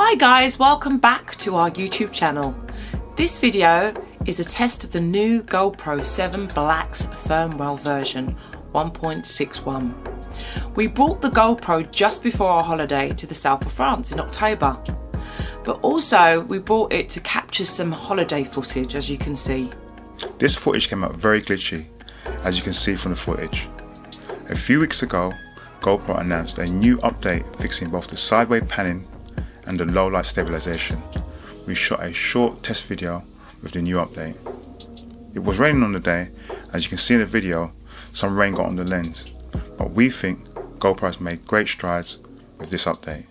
Hi guys, welcome back to our YouTube channel. This video is a test of the new GoPro 7 Black's firmware version 1.61. We brought the GoPro just before our holiday to the south of France in October. But also we brought it to capture some holiday footage, as you can see. This footage came out very glitchy, as you can see from the footage. A few weeks ago, GoPro announced a new update fixing both the sideways panning and the low light stabilization. We shot a short test video with the new update. It was raining on the day. As you can see in the video, some rain got on the lens, but we think GoPro has made great strides with this update.